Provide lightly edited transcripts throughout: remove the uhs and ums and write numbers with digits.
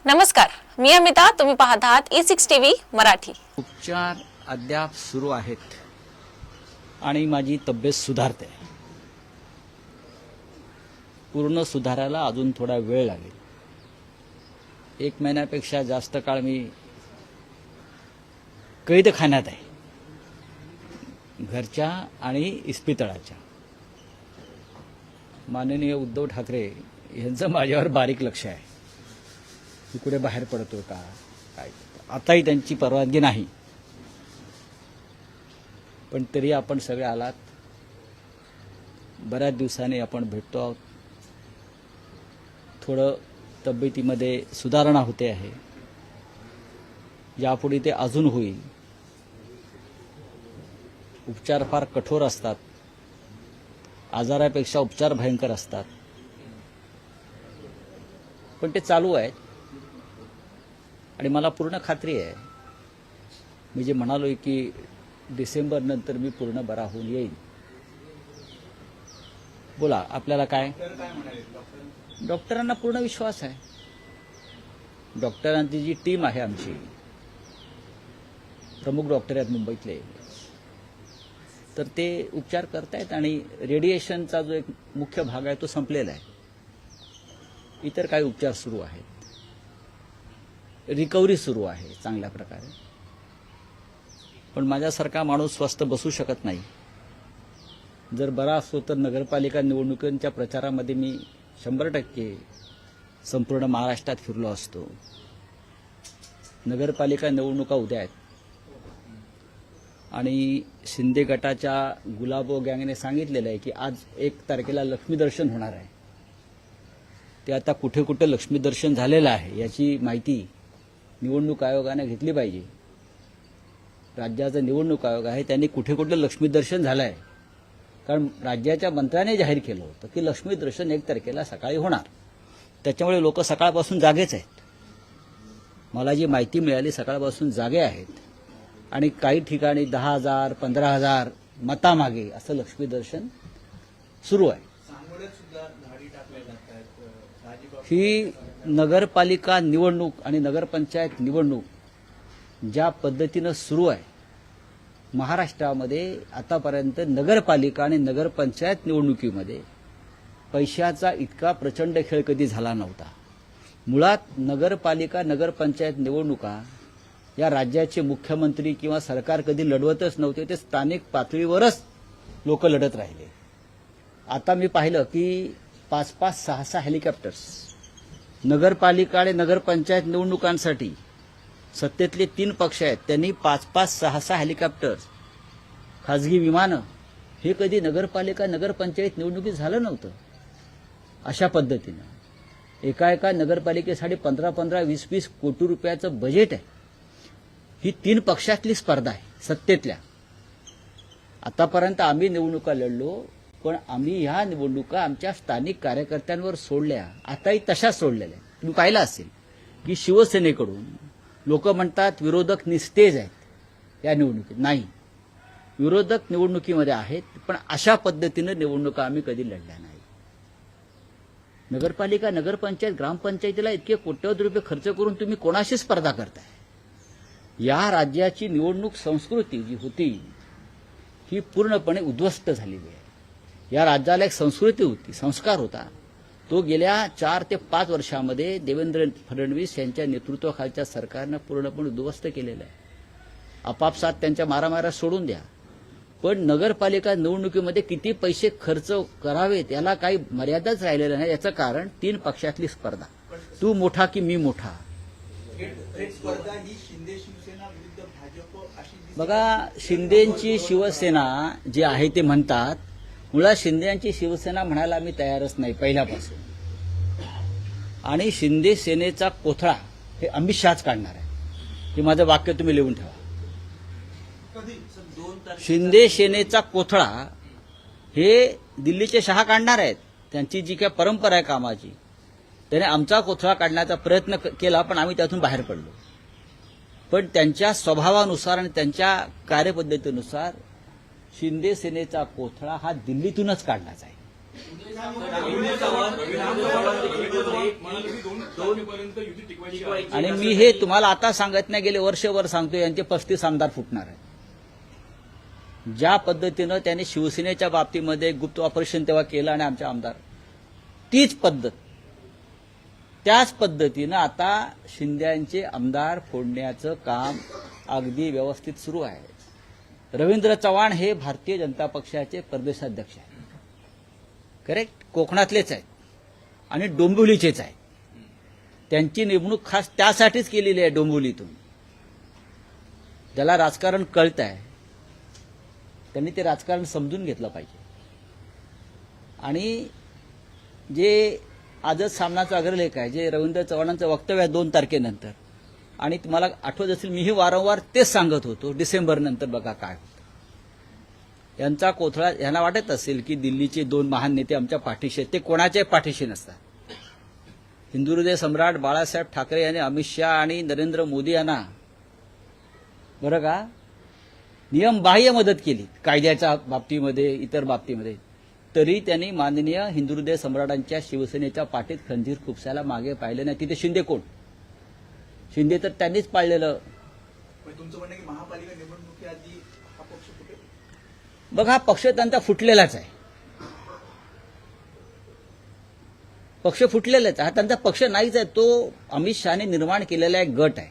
नमस्कार, मी अमिता. तुम्ही पाहत आहात E6 TV मराठी. उपचार अद्याप सुरू आहेत आणि माझी तब्येत सुधारते. पूर्ण सुधारायला अजून थोडा वेळ लागेल. 1 महिन्यापेक्षा जास्त काळ मी कैदखान्यात आहे, घरच्या आणि इस्पितळाच्या. माननीय उद्धव ठाकरे यांचं माझ्यावर बारीक लक्ष आहे. मी कुठे बाहेर पडतो का काय. आताही त्यांची परवानगी नाही, पण तरी आपण सगळे आलात. बऱ्याच दिवसांनी आपण भेटतो आहोत. थोडं तब्येतीमध्ये सुधारणा होते आहे. यापुढे ते अजून होईल. उपचार फार कठोर असतात, आजारापेक्षा उपचार भयंकर असतात, पण ते चालू आहेत. आणि मला पूर्ण खात्री आहे, मी जे म्हणालोय की डिसेंबर नंतर मी पूर्ण बरा होऊन येईन. बोला, आपल्याला काय? डॉक्टरांना पूर्ण विश्वास आहे. डॉक्टरांची जी टीम आहे, आमची प्रमुख डॉक्टर आहेत मुंबईतले, तर ते उपचार करतायत. आणि रेडिएशनचा जो एक मुख्य भाग आहे तो संपलेला आहे. इतर काही उपचार सुरू आहेत. रिकव्हरी सुरू आहे चांगल्या प्रकारे. पण माझ्यासारखा माणूस स्वस्थ बसू शकत नाही. जर बरा असतो तर नगरपालिका निवडणुकांच्या प्रचारामध्ये मी 100% संपूर्ण महाराष्ट्रात फिरलो असतो. नगरपालिका निवडणुका उद्या आहेत आणि शिंदे गटाच्या गुलाबो गँगने सांगितलेलं आहे की आज 1 तारखेला लक्ष्मी दर्शन होणार आहे. ते आता कुठे कुठे लक्ष्मी दर्शन झालेलं आहे याची माहिती निवडणूक आयोगाने घेतली पाहिजे. राज्याचा निवडणूक आयोग आहे, त्यांनी कुठे कुठे लक्ष्मी दर्शन झालं आहे. कारण राज्याच्या मंत्र्याने जाहीर केलं होतं की लक्ष्मी दर्शन 1 तारखेला सकाळी होणार. त्याच्यामुळे लोक सकाळपासून जागेच आहेत. मला जी माहिती मिळाली, सकाळपासून जागे आहेत. आणि काही ठिकाणी 10,000 15,000 मतामागे असं लक्ष्मी दर्शन सुरू आहे. ही नगरपालिका निवडणूक आणि नगरपंचायत निवडणूक ज्या पद्धतीनं सुरू आहे महाराष्ट्रामध्ये, आतापर्यंत नगरपालिका आणि नगरपंचायत निवडणुकीमध्ये पैशाचा इतका प्रचंड खेळ कधी झाला नव्हता. मुळात नगरपालिका नगरपंचायत निवडणुका या राज्याचे मुख्यमंत्री किंवा सरकार कधी लढवतच नव्हते. ते स्थानिक पातळीवरच लोक लढत राहिले. आता मी पाहिलं की 5-5, 6-6 हेलिकॉप्टर्स नगरपालिका आणि नगरपंचायत निवडणुकांसाठी सत्तेतले 3 पक्ष आहेत, त्यांनी 5-5, 6-6 हेलिकॉप्टर्स, खाजगी विमानं, हे कधी नगरपालिका नगरपंचायत निवडणुकीत झालं नव्हतं. अशा पद्धतीनं एका नगरपालिकेसाठी 15-15, 20-20 कोटी रुपयाचं बजेट आहे. ही 3 पक्षातली स्पर्धा आहे सत्तेतल्या. आतापर्यंत आम्ही निवडणुका लढलो, पण आम्ही ह्या निवडणुका आमच्या स्थानिक कार्यकर्त्यांवर सोडल्या. आताही तशाच सोडलेल्या आहेत. तुम्ही पाहिलं असेल की शिवसेनेकडून लोक म्हणतात विरोधक निस्तेज आहेत या निवडणुकीत. नाही, विरोधक निवडणुकीमध्ये आहेत, पण अशा पद्धतीनं निवडणुका आम्ही कधी लढल्या नाही. नगरपालिका नगरपंचायत ग्रामपंचायतीला इतके कोट्यवधी रुपये खर्च करून तुम्ही कोणाशी स्पर्धा करताय? या राज्याची निवडणूक संस्कृती जी होती ही पूर्णपणे उद्ध्वस्त झालेली आहे. या राज्याला एक संस्कृती होती, संस्कार होता. तो गेल्या 4 ते 5 वर्षामध्ये देवेंद्र फडणवीस यांच्या नेतृत्वाखालच्या सरकारनं पूर्णपणे उद्ध्वस्त केलेलं आहे. आपापसात त्यांच्या मारामाऱ्या सोडून द्या, पण नगरपालिका निवडणुकीमध्ये किती पैसे खर्च करावेत याला काही मर्यादाच राहिलेल्या नाही. याचं कारण 3 पक्षातली स्पर्धा. तू मोठा की मी मोठा. बघा, शिंदेची शिवसेना जी आहे ते म्हणतात. मुळात शिंदेची शिवसेना म्हणायला मी तयारच नाही पहिल्यापासून. आणि शिंदे सेनेचा कोथळा हे अमित शहाच काढणार आहे. हे माझं वाक्य तुम्ही लिहून ठेवा. शिंदे सेनेचा कोथळा हे दिल्लीचे शहा काढणार आहेत. त्यांची जी काही परंपरा आहे कामाची, त्याने आमचा कोथळा काढण्याचा प्रयत्न केला, पण आम्ही त्यातून बाहेर पडलो. पण त्यांच्या स्वभावानुसार आणि त्यांच्या कार्यपद्धतीनुसार शिंदे सेनेचा कोथळा हा दिल्लीतूनच काढण्याचा आहे. आणि मी हे तुम्हाला आता सांगत नाही, गेले वर्षभर सांगतो, यांचे 35 आमदार फुटणार आहे. ज्या पद्धतीनं त्यांनी शिवसेनेच्या बाबतीमध्ये गुप्त ऑपरेशन तेव्हा केलं आणि आमचे आमदार, तीच पद्धत, त्याच पद्धतीनं आता शिंद्यांचे आमदार फोडण्याचं काम अगदी व्यवस्थित सुरू आहे. रवींद्र चव्हाण हे भारतीय जनता पक्षाचे प्रदेशाध्यक्ष आहेत, करेक्ट, कोकणातलेच आहेत आणि डोंबिवलीचेच आहेत. त्यांची नेमणूक खास त्यासाठीच केलेली आहे डोंबिवलीतून. ज्याला राजकारण कळत आहे त्यांनी ते राजकारण समजून घेतलं पाहिजे. आणि जे आजच सामनाचा अग्रलेख आहे, जे रवींद्र चव्हाणांचं वक्तव्य आहे 2 तारखेनंतर, आणि तुम्हाला आठवत असेल मीही वारंवार तेच सांगत होतो, डिसेंबर नंतर बघा काय होतं. यांचा कोथळा, यांना वाटत असेल की दिल्लीचे 2 महान नेते आमच्या पाठीशी आहेत. ते कोणाच्याही पाठीशी नसतात. हिंदुहृदय सम्राट बाळासाहेब ठाकरे यांनी अमित शहा आणि नरेंद्र मोदी यांना बरं का नियमबाह्य मदत केली, कायद्याच्या बाबतीमध्ये, इतर बाबतीमध्ये, तरी त्यांनी माननीय हिंदुहृदय सम्राटांच्या शिवसेनेच्या पाठीत खंजीर खुपसायला मागे पाहिले नाही. तिथे शिंदे कोण? शिंदे तर त्यांनीच पाळलेलं. तुमचं म्हणणं की महापालिका निवडणुकीआधी हा पक्ष कुठे? बघा, हा पक्ष त्यांचा फुटलेलाच आहे. पक्ष फुटलेलाच आहे. हा त्यांचा पक्ष नाहीच आहे. तो अमित शहाने निर्माण केलेला एक गट आहे.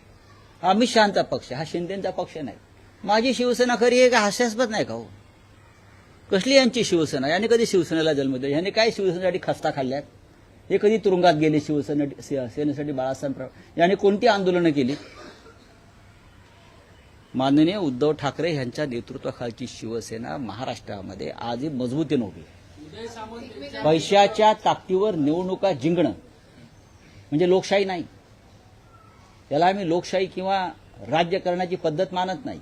हा अमित शहाचा पक्ष, हा शिंदेचा पक्ष नाही. माझी शिवसेना खरी आहे का? हास्यास्पद नाही का हो? कसली यांची शिवसेना? याने कधी शिवसेनेला जन्म दिला? याने काय शिवसेनेसाठी खस्ता खाल्ल्यात? हे कधी तुरुंगात गेले सेनेसाठी? बाळासाहेब याने कोणती आंदोलनं केली? माननीय उद्धव ठाकरे यांच्या नेतृत्वाखालची शिवसेना महाराष्ट्रामध्ये आजही मजबूतीने उभी आहे. पैशाच्या ताकदीवर निवडणुका जिंकणं म्हणजे लोकशाही नाही. त्याला आम्ही लोकशाही किंवा राज्य करण्याची पद्धत मानत नाही.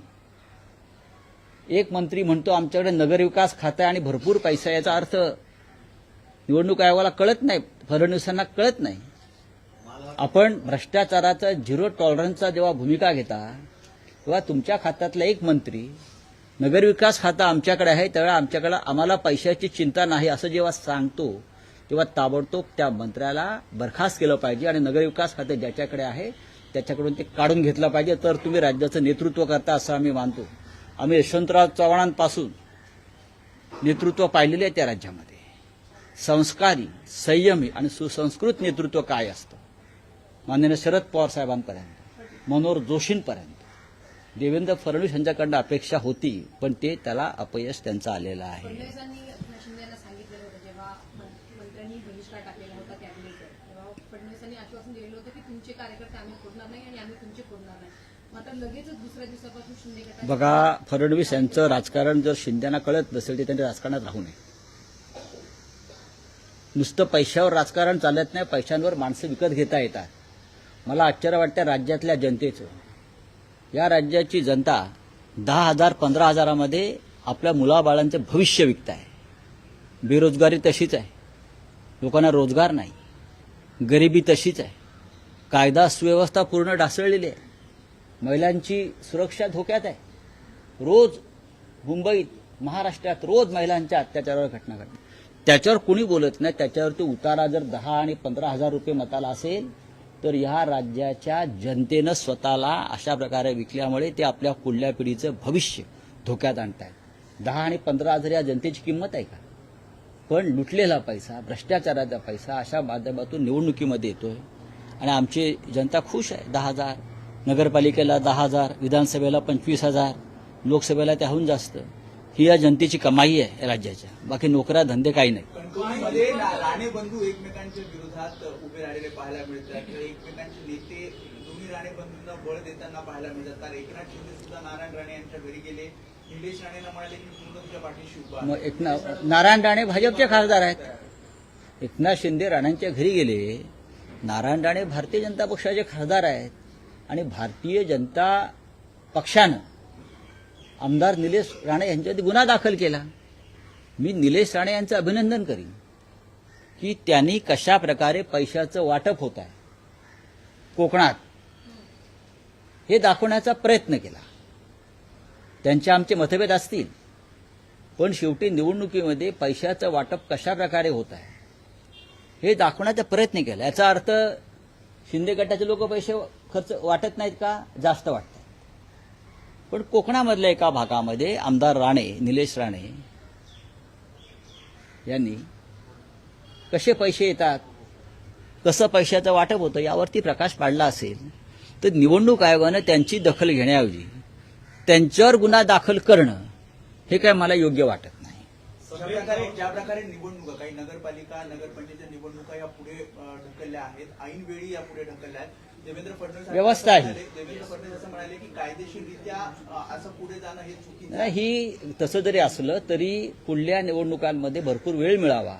एक मंत्री म्हणतो आमच्याकडे नगरविकास खातं आहे आणि भरपूर पैसा, याचा अर्थ निवडणूक आयोगाला कळत नाही, फडणवीसांना कळत नाही. आपण भ्रष्टाचाराचा 0 टॉलरन्सचा जेव्हा भूमिका घेता, तेव्हा तुमच्या खात्यातला एक मंत्री नगरविकास खातं आमच्याकडे आहे, त्यावेळेला आमच्याकडे आम्हाला पैशाची चिंता नाही असं जेव्हा सांगतो, तेव्हा ताबडतोब त्या मंत्र्याला बरखास्त केलं पाहिजे आणि नगरविकास खाते ज्याच्याकडे आहे त्याच्याकडून ते काढून घेतलं पाहिजे. तर तुम्ही राज्याचं नेतृत्व करता असं आम्ही मानतो. आम्ही यशवंतराव चव्हाणांपासून नेतृत्व पाहिलेले आहे त्या राज्यामध्ये. संस्कारी, संयमी आणि सुसंस्कृत नेतृत्व काय असतं, माननीय शरद पवार साहेबांपर्यंत, मनोहर जोशींपर्यंत, देवेंद्र फडणवीस यांच्याकडनं अपेक्षा होती, पण ते त्याला अपयश त्यांचं आलेलं आहे. फडणवीसांनी शिंदेला सांगितलेलं होतं, जेव्हा मंत्र्यांनी बहिष्कार टाकलेला होता कॅबिनेटवर, तेव्हा फडणवीसांनी आश्वासन दिलेलं होतं की तुमचे कार्यकर्ते आम्ही फोडणार नाही आणि आम्ही तुमचे फोडणार नाही. आता लगेचच दुसऱ्या दिवसापासून शिंदे गटात बघा, फडणवीस यांचं राजकारण जर शिंदेना कळत नसेल तर त्यांनी राजकारणात राहू नये. नुसतं पैशावर राजकारण चालत नाही, पैशांवर माणसं विकत घेता येतात. मला आश्चर्य वाटतं राज्यातल्या जनतेचं. या राज्याची जनता 10,000 15,000मध्ये आपल्या मुलाबाळांचं भविष्य विकत आहे. बेरोजगारी तशीच आहे, लोकांना रोजगार नाही, गरिबी तशीच आहे, कायदा सुव्यवस्था पूर्ण ढासळलेली आहे, महिलांची सुरक्षा धोक्यात आहे. रोज मुंबईत, महाराष्ट्रात रोज महिलांच्या अत्याचारावर घटना घडतात. त्याच्यावर कुणी बोलत नाही. त्याच्यावरती उतारा जर 10 आणि 15,000 रुपये मताला असेल तर ह्या राज्याच्या जनतेनं स्वतःला अशा प्रकारे विकल्यामुळे ते आपल्या पुढल्या पिढीचं भविष्य धोक्यात आणत आहेत. 10 आणि 15,000 या जनतेची किंमत आहे का? पण लुटलेला पैसा, भ्रष्टाचाराचा पैसा अशा माध्यमातून निवडणुकीमध्ये येतोय आणि आमची जनता खुश आहे. 10,000 नगरपालिकेला, 10,000 विधानसभेला, 25,000 लोकसभेला, त्याहून जास्त. ही या जनतेची कमाई आहे राज्याच्या. बाकी नोकऱ्या धंदे काही नाही. कणकवलीमध्ये राणे बंधू एकमेकांच्या विरोधात उभे राहिलेले पाहायला मिळतात. एकमेकांचे नेते दोन्ही राणे बंधूंना बळ देताना पाहायला मिळतात. तर एकनाथ शिंदे सुद्धा नारायण राणे यांच्या घरी गेले. निलेश राणेंना म्हणाले की पूर्ण तुझ्या पाठीशी उभा. मग नारायण राणे भाजपचे खासदार आहेत. एकनाथ शिंदे राणांच्या घरी गेले. नारायण राणे भारतीय जनता पक्षाचे खासदार आहेत आणि भारतीय जनता पक्षानं आमदार निलेश राणे यांच्यावरती गुन्हा दाखल केला. मी निलेश राणे यांचं अभिनंदन करीन की त्यांनी कशा प्रकारे पैशाचं वाटप होत आहे कोकणात हे दाखवण्याचा प्रयत्न केला. त्यांचे आमचे मतभेद असतील, पण शेवटी निवडणुकीमध्ये पैशाचं वाटप कशा प्रकारे होत आहे हे दाखवण्याचा प्रयत्न केला. याचा अर्थ शिंदे गटाचे लोक पैसे खर्च वाटत नाहीत का? जास्त वाटतात. पण कोकणामधल्या एका भागामध्ये आमदार राणे, निलेश राणे यांनी कसे पैसे येतात, कसं पैशाचं वाटप होतं यावरती प्रकाश पाडला असेल तर निवडणूक आयोगानं त्यांची दखल घेण्याऐवजी त्यांच्यावर गुन्हा दाखल करणं हे काय मला योग्य वाटत नाही. ज्या प्रकारे निवडणुका काही नगरपालिका नगरपंचायत निवडणुका या पुढे ढकलल्या आहेत, ऐन वेळी या पुढे ढकलल्या आहेत. देवेंद्र फडणवीस व्यवस्था आहे. देवेंद्र फडणवीस असं म्हणाले की कायदेशीररित्या असं पुढे जाणं हे चुकीचं आहे. नाही, ही तसं जरी असलं तरी पुढल्या निवडणुकांमध्ये भरपूर वेळ मिळावा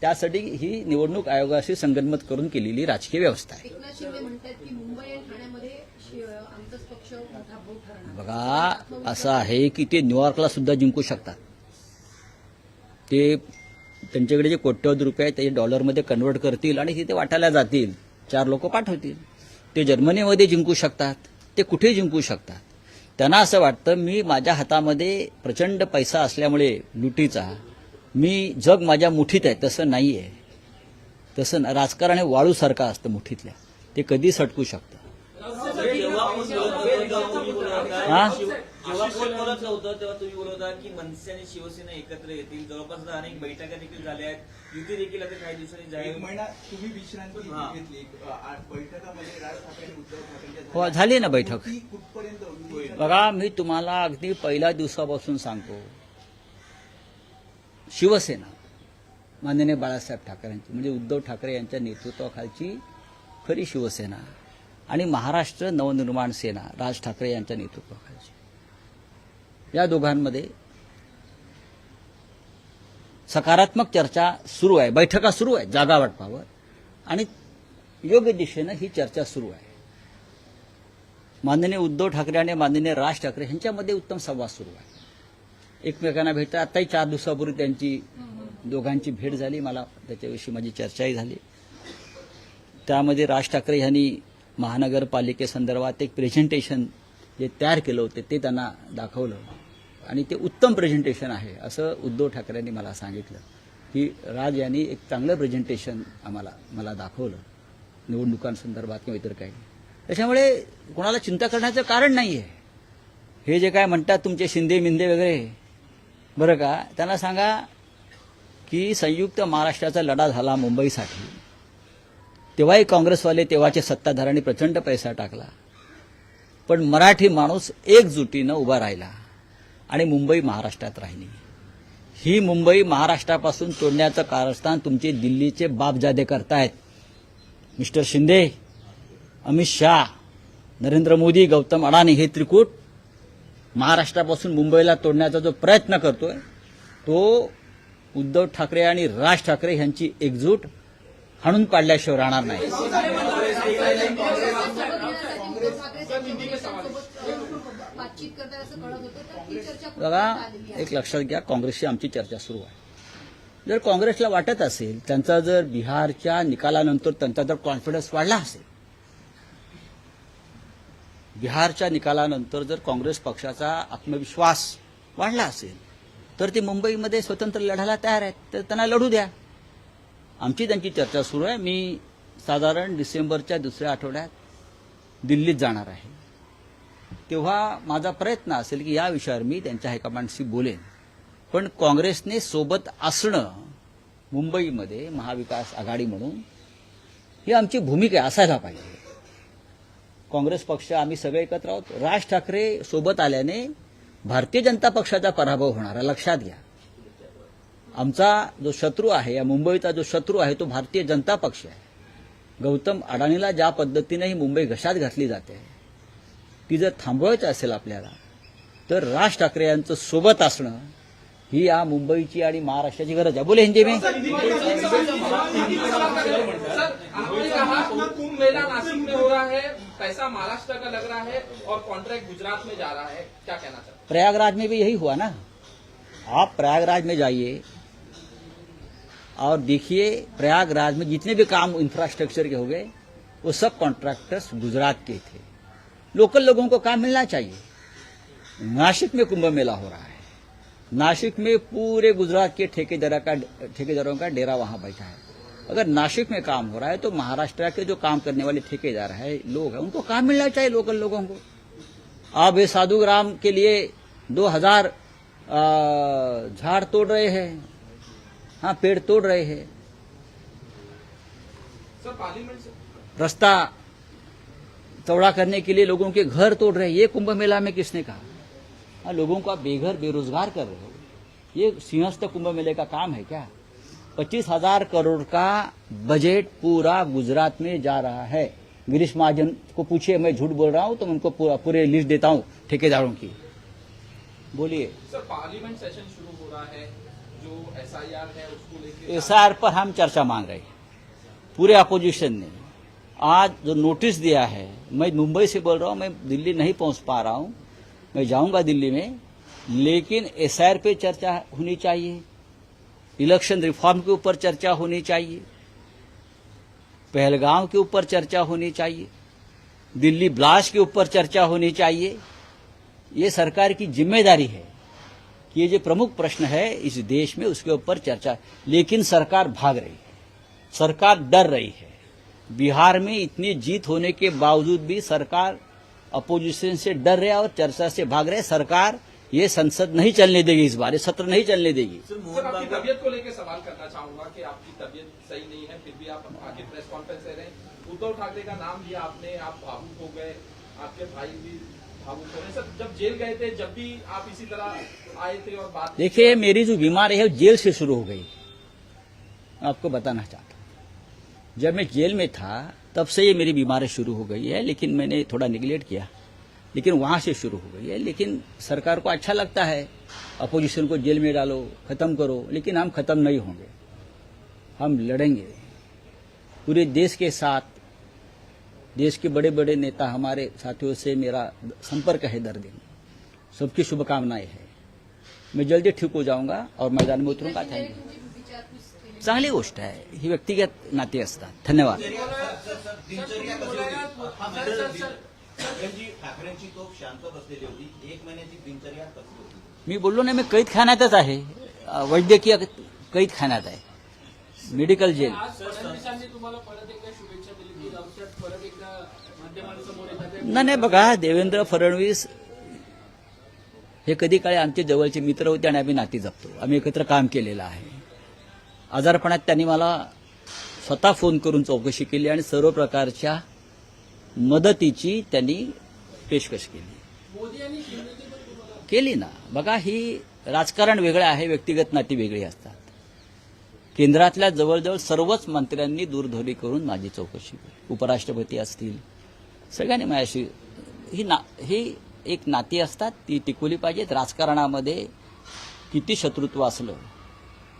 त्यासाठी ही निवडणूक आयोगाशी संगनमत करून केलेली राजकीय व्यवस्था आहे. एकनाथ शिंदे म्हणतात की मुंबई आणि ठाण्यामध्ये आमचाच पक्ष मोठा भाऊ ठरणार. बघा, असं आहे की ते न्यूयॉर्कला सुद्धा जिंकू शकतात. ते त्यांच्याकडे जे कोट्यवधी रुपये आहेत ते डॉलरमध्ये कन्वर्ट करतील आणि तिथे वाटायला जातील, 4 लोक पाठवतील. ते जर्मनीमध्ये जिंकू शकतात, ते कुठे जिंकू शकतात. त्यांना असं वाटतं मी माझ्या हातामध्ये प्रचंड पैसा असल्यामुळे लुटीचा मी जग माझ्या मुठीत आहे. तसं नाही आहे. तसं राजकारण हे वाळूसारखं असतं मुठीतल्या, ते कधी सटकू शकतं. हा, जेव्हा कोण बोलत नव्हतं तेव्हा तुम्ही बोलत होता की मनसे आणि शिवसेना एकत्र येतील. जवळपास अनेक बैठका देखील झाल्या आहेत. युती देखील आता काही दिवसांनी एक जाहीर. महिना तुम्ही विश्रांती घेतली. बैठकामध्ये राज ठाकरे आणि उद्धव ठाकरे हो, झाली ना बैठक. ती कुठपर्यंत होईल? बघा, मी तुम्हाला अगदी पहिल्या दिवसापासून सांगतो, शिवसेना माननीय बाळासाहेब ठाकरेंची म्हणजे उद्धव ठाकरे यांच्या नेतृत्वाखालची खरी शिवसेना आणि महाराष्ट्र नवनिर्माण सेना राज ठाकरे यांच्या नेतृत्वाखालची, या दोघांमध्ये सकारात्मक चर्चा सुरू आहे. बैठका सुरू आहेत जागा वाटपावर आणि योग्य दिशेनं ही चर्चा सुरू आहे. माननीय उद्धव ठाकरे आणि माननीय राज ठाकरे यांच्यामध्ये उत्तम संवाद सुरू आहे. एकमेकांना भेटतात. आताही 4 दिवसापूर्वी त्यांची दोघांची भेट झाली. मला त्याच्याविषयी माझी चर्चाही झाली. त्यामध्ये राज ठाकरे यांनी महानगरपालिकेसंदर्भात एक प्रेझेंटेशन जे तयार केलं होतं ते त्यांना दाखवलं आणि ते उत्तम प्रेझेंटेशन आहे असं उद्धव ठाकरेंनी मला सांगितलं की राज यांनी एक चांगलं प्रेझेंटेशन मला दाखवलं निवडणुकांसंदर्भात किंवा इतर काही. त्याच्यामुळे कोणाला चिंता करण्याचं कारण नाही आहे. हे जे काय म्हणतात तुमचे शिंदे मिंदे वगैरे, बरं का, त्यांना सांगा की संयुक्त महाराष्ट्राचा लढा झाला मुंबईसाठी, तेव्हाही काँग्रेसवाले तेव्हाचे सत्ताधाऱ्यांनी प्रचंड पैसा टाकला, पण मराठी माणूस एकजुटीनं उभा राहिला आणि मुंबई महाराष्ट्रात राहिली. ही मुंबई महाराष्ट्रापासून तोडण्याचं कारस्थान तुमचे दिल्लीचे बापजादे करतायत. मिस्टर शिंदे, अमित शाह, नरेंद्र मोदी, गौतम अडाणी हे त्रिकूट महाराष्ट्रापासून मुंबईला तोडण्याचा जो प्रयत्न करतोय तो उद्धव ठाकरे आणि राज ठाकरे यांची एकजूट हाणून पाडल्याशिवाय राहणार नाही. बातचीत करतात असं कळत होतं, तर ही चर्चा बघा, एक लक्षात घ्या, काँग्रेसची आमची चर्चा सुरू आहे. जर काँग्रेसला वाटत असेल, त्यांचा जर बिहारच्या निकालानंतर त्यांचा जर कॉन्फिडन्स वाढला असेल, बिहारच्या निकालानंतर जर काँग्रेस पक्षाचा आत्मविश्वास वाढला असेल तर ते मुंबईमध्ये स्वतंत्र लढायला तयार आहेत, तर त्यांना लढू द्या. आमची त्यांची चर्चा सुरू आहे. मी साधारण डिसेंबरच्या 2ऱ्या आठवड्यात दिल्लीत जाणार आहे. तेव्हा माझा प्रयत्न असेल की या विषयावर मी त्यांच्या हायकमांडशी बोलेन. पण काँग्रेसने सोबत असणं मुंबईमध्ये महाविकास आघाडी म्हणून ही आमची भूमिका असायला पाहिजे. काँग्रेस पक्ष आम्ही सगळे एकत्र आहोत. राज ठाकरे सोबत आल्याने भारतीय जनता पक्षाचा पराभव होणार आहे, लक्षात घ्या. आमचा जो शत्रू आहे, या मुंबईचा जो शत्रू आहे तो भारतीय जनता पक्ष आहे. गौतम अडाणीला ज्या पद्धतीने ही मुंबई घशात घातली जाते ती जर थांबवायची असेल आपल्याला तर राज ठाकरे यांचं सोबत असणं ही या मुंबईची आणि महाराष्ट्राची गरज आहे. बोले हिंदी में. कुंभ मेला नासिक में हो रहा है, पैसा महाराष्ट्र का लग रहा है और कॉन्ट्रैक्ट गुजरात में जा रहा है, क्या कहना चाहते हैं? प्रयागराज में भी यही हुआ ना. आप प्रयागराज में जाइए और देखिए, प्रयागराज में जितने भी काम इंफ्रास्ट्रक्चर के हो गए वो सब कॉन्ट्रैक्टर्स गुजरात के थे. लोकल लोगों को काम मिलना चाहिए. नासिक में कुंभ मेला हो रहा है, नासिक में पूरे गुजरात के ठेकेदारों का डेरा वहां बैठा है। अगर नासिक में काम हो रहा है तो महाराष्ट्र के जो काम करने वाले ठेकेदार है, लोग हैं, उनको काम मिलना चाहिए लोकल लोगों को। आप ये साधु ग्राम के लिए 2000 झाड़ तोड़ रहे हैं, हाँ पेड़ तोड़ रहे हैं, सर पार्लियामेंट से रास्ता चौड़ा करने के लिए लोगों के घर तोड़ रहे हैं। ये कुंभ मेला में किसने कहा? हाँ, लोगों को आप बेघर बेरोजगार कर रहे हो। ये सिंहस्थ कुंभ मेले का काम है क्या? 25,000 करोड़ का बजट पूरा गुजरात में जा रहा है। गिरीश महाजन को पूछिए, मैं झूठ बोल रहा हूं तो मैं उनको पूरे लिस्ट देता हूं ठेकेदारों की। बोलिए। सर पार्लियामेंट सेशन शुरू हो रहा है, जो SIR है उसको लेकर SIR पर हम चर्चा मांग रहे हैं। पूरे अपोजिशन ने आज जो नोटिस दिया है, मैं मुंबई से बोल रहा हूं, मैं दिल्ली नहीं पहुंच पा रहा हूं, मैं जाऊंगा दिल्ली में, लेकिन SIR पे चर्चा होनी चाहिए, इलेक्शन रिफॉर्म के ऊपर चर्चा होनी चाहिए, पहलगाम के ऊपर चर्चा होनी चाहिए, दिल्ली ब्लास्ट के ऊपर चर्चा होनी चाहिए। ये सरकार की जिम्मेदारी है कि ये जो प्रमुख प्रश्न है इस देश में उसके ऊपर चर्चा, लेकिन सरकार भाग रही है, सरकार डर रही है। बिहार में इतनी जीत होने के बावजूद भी सरकार अपोजिशन से डर रहा है और चर्चा से भाग रहे। सरकार ये संसद नहीं चलने देगी, इस बार ये सत्र नहीं चलने देगी। सर सर मोहन आपकी बाबू तबीयत को लेकर सवाल करना चाहूंगा कि आपकी तबीयत सही नहीं है, फिर भी आप आगे प्रेस कॉन्फ्रेंस ले रहे हैं। उद्धव ठाकरे का नाम लिया आपने, आप भावुक हो गए, आपके भाई भी भावुक हो गए। सर जब जेल गए थे, जब भी आप इसी तरह आए थे और बात देखिए, मेरी जो बीमारी है वो जेल से शुरू हो गई। आपको बताना चाहता हूं, जब मैं जेल में था तब से ये मेरी बीमारी शुरू हो गई है, लेकिन मैंने थोड़ा निगलेक्ट किया, लेकिन वहां से शुरू हो गई है। लेकिन सरकार को अच्छा लगता है अपोजिशन को जेल में डालो, खत्म करो, लेकिन हम खत्म नहीं होंगे, हम लड़ेंगे पूरे देश के साथ। देश के बड़े बड़े नेता हमारे साथियों से मेरा संपर्क है दर दिन, सबकी शुभकामनाएं है। मैं जल्दी ठीक हो जाऊंगा और मैदान में उतरूंगा। Thank you. चांगली गोष्ट आहे, ही व्यक्तिगत नाती असतात। धन्यवाद। ठाकरेंची तोफ शांत बसलेली होती, 1 महिन्याची दिनचर्या कसली होती? मी बोललो ना, मी कैद खाण्यातच आहे, वैद्यकीय कैद खाण्यात आहे, मेडिकल जेल। नाही बघा, देवेंद्र फडणवीस हे कधी काळी आमचे जवळचे मित्र होते आणि आम्ही नाती जपतो, आम्ही एकत्र काम केलेलं आहे। आजारपणात त्यांनी मला स्वतः फोन करून चौकशी केली आणि सर्व प्रकारच्या मदतीची त्यांनी पेशकश केली ना। बघा, ही राजकारण वेगळं आहे, व्यक्तिगत नाती वेगळी असतात। केंद्रातल्या जवळजवळ सर्वच मंत्र्यांनी दूरध्वनी करून माझी चौकशी केली, उपराष्ट्रपती असतील, सगळ्यांनी माझ्याशी ही एक नाती असतात, ती टिकवली पाहिजेत। राजकारणामध्ये किती शत्रुत्व असलं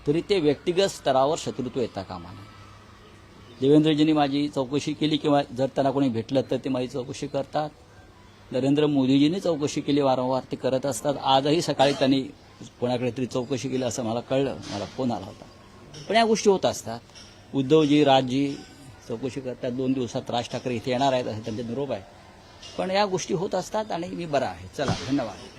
तरी ते व्यक्तिगत स्तरावर शत्रुत्व येता कामा नये। देवेंद्रजींनी माझी चौकशी केली, किंवा जर त्यांना कोणी भेटलं तर ते माझी चौकशी करतात। नरेंद्र मोदीजींनी चौकशी केली, वारंवार ते करत असतात। आजही सकाळी त्यांनी कोणाकडे तरी चौकशी केली असं मला कळलं, मला फोन आला होता। पण या गोष्टी होत असतात। उद्धवजी, राजजी चौकशी करतात, 2 दिवसात राज ठाकरे इथे येणार आहेत असे त्यांचे निरोप आहे। पण या गोष्टी होत असतात आणि मी बरा आहे। चला, धन्यवाद।